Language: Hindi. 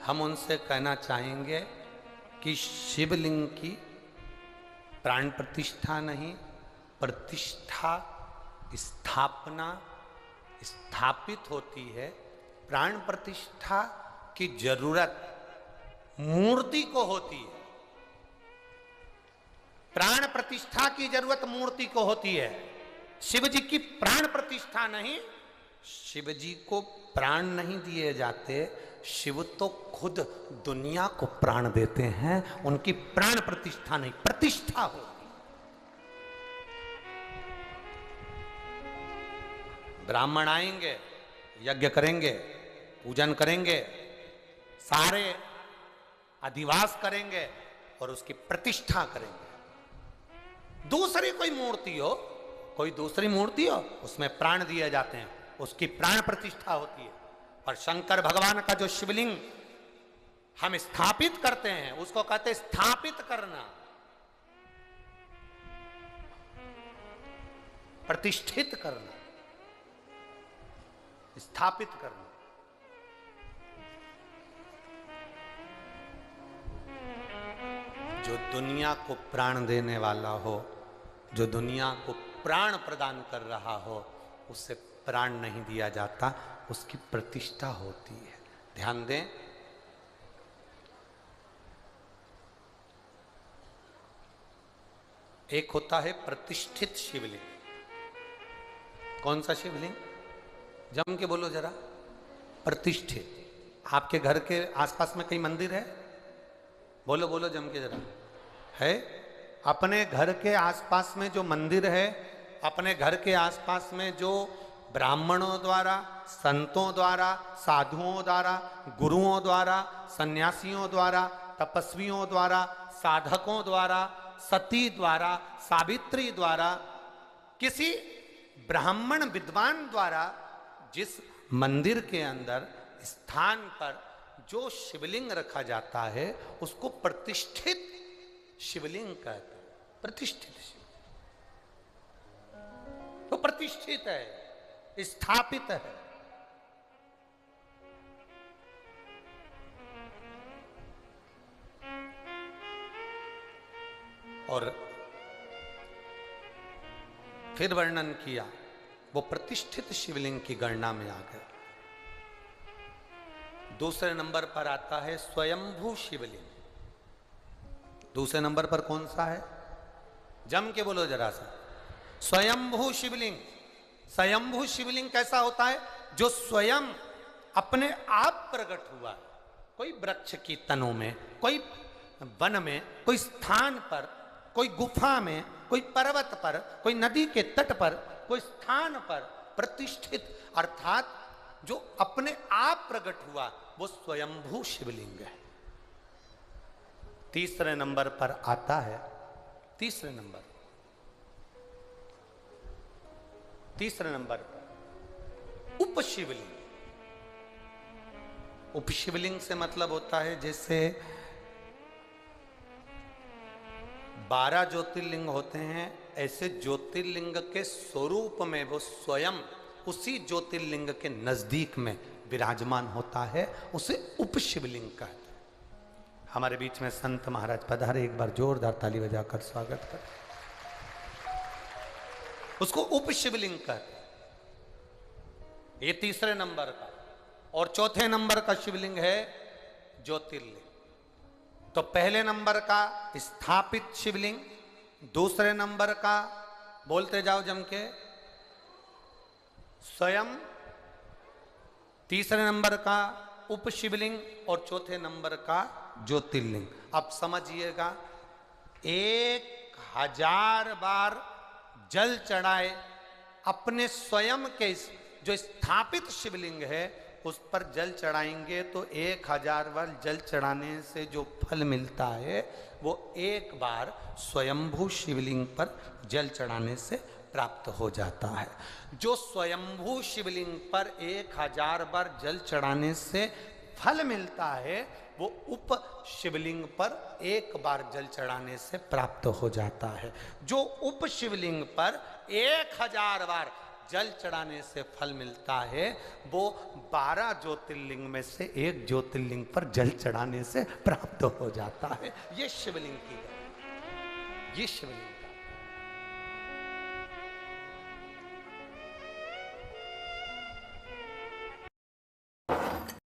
हम उनसे कहना चाहेंगे कि शिवलिंग की प्राण प्रतिष्ठा नहीं, प्रतिष्ठा स्थापना स्थापित होती है। प्राण प्रतिष्ठा की जरूरत मूर्ति को होती है, प्राण प्रतिष्ठा की जरूरत मूर्ति को होती है। शिव जी की प्राण प्रतिष्ठा नहीं, शिव जी को प्राण नहीं दिए जाते, शिव तो खुद दुनिया को प्राण देते हैं, उनकी प्राण प्रतिष्ठा नहीं, प्रतिष्ठा होती। ब्राह्मण आएंगे, यज्ञ करेंगे, पूजन करेंगे, सारे अधिवास करेंगे और उसकी प्रतिष्ठा करेंगे। दूसरी कोई मूर्ति हो, कोई दूसरी मूर्ति हो, उसमें प्राण दिए जाते हैं, उसकी प्राण प्रतिष्ठा होती है। और शंकर भगवान का जो शिवलिंग हम स्थापित करते हैं उसको कहते हैं स्थापित करना, प्रतिष्ठित करना, स्थापित करना। जो दुनिया को प्राण देने वाला हो, जो दुनिया को प्राण प्रदान कर रहा हो, उससे प्राण नहीं दिया जाता, उसकी प्रतिष्ठा होती है। ध्यान दें, एक होता है प्रतिष्ठित शिवलिंग। कौन सा शिवलिंग? जम के बोलो जरा। प्रतिष्ठित। आपके घर के आसपास में कई मंदिर है? बोलो बोलो जम के जरा। है? अपने घर के आसपास में जो मंदिर है, अपने घर के आसपास में जो ब्राह्मणों द्वारा, संतों द्वारा, साधुओं द्वारा, गुरुओं द्वारा, सन्यासियों द्वारा, तपस्वियों द्वारा, साधकों द्वारा, सती द्वारा, सावित्री द्वारा, किसी ब्राह्मण विद्वान द्वारा जिस मंदिर के अंदर स्थान पर जो शिवलिंग रखा जाता है उसको प्रतिष्ठित शिवलिंग कहते हैं। प्रतिष्ठित शिव तो प्रतिष्ठित है, स्थापित है। और फिर वर्णन किया, वो प्रतिष्ठित शिवलिंग की गणना में आ गए। दूसरे नंबर पर आता है स्वयंभू शिवलिंग। दूसरे नंबर पर कौन सा है? जम के बोलो जरा सा। स्वयंभू शिवलिंग। स्वयंभू शिवलिंग कैसा होता है? जो स्वयं अपने आप प्रकट हुआ, कोई वृक्ष की तनों में, कोई वन में, कोई स्थान पर, कोई गुफा में, कोई पर्वत पर, कोई नदी के तट पर, कोई स्थान पर प्रतिष्ठित, अर्थात जो अपने आप प्रकट हुआ, वो स्वयंभू शिवलिंग है। तीसरे नंबर पर आता है, तीसरे नंबर पर उपशिवलिंग। उपशिवलिंग से मतलब होता है जैसे 12 ज्योतिर्लिंग होते हैं, ऐसे ज्योतिर्लिंग के स्वरूप में वो स्वयं उसी ज्योतिर्लिंग के नजदीक में विराजमान होता है, उसे उपशिवलिंग कहते हैं। हमारे बीच में संत महाराज पधारे, एक बार जोरदार ताली बजाकर स्वागत कर। उसको उपशिवलिंग कहते हैं। ये तीसरे नंबर का। और चौथे नंबर का शिवलिंग है ज्योतिर्लिंग। तो पहले नंबर का स्थापित शिवलिंग, दूसरे नंबर का बोलते जाओ जम के स्वयं, तीसरे नंबर का उपशिवलिंग और चौथे नंबर का ज्योतिर्लिंग। अब समझिएगा, 1000 बार जल चढ़ाए अपने स्वयं के जो स्थापित शिवलिंग है उस पर जल चढ़ाएंगे तो 1000 बार जल चढ़ाने से जो फल मिलता है वो एक बार स्वयंभू शिवलिंग पर जल चढ़ाने से प्राप्त हो जाता है। जो स्वयंभू शिवलिंग पर 1000 बार जल चढ़ाने से फल मिलता है वो उप शिवलिंग पर एक बार जल चढ़ाने से प्राप्त हो जाता है। जो उप शिवलिंग पर 1000 बार जल चढ़ाने से फल मिलता है, वो 12 ज्योतिर्लिंग में से एक ज्योतिर्लिंग पर जल चढ़ाने से प्राप्त हो जाता है। ये शिवलिंग की, ये शिवलिंग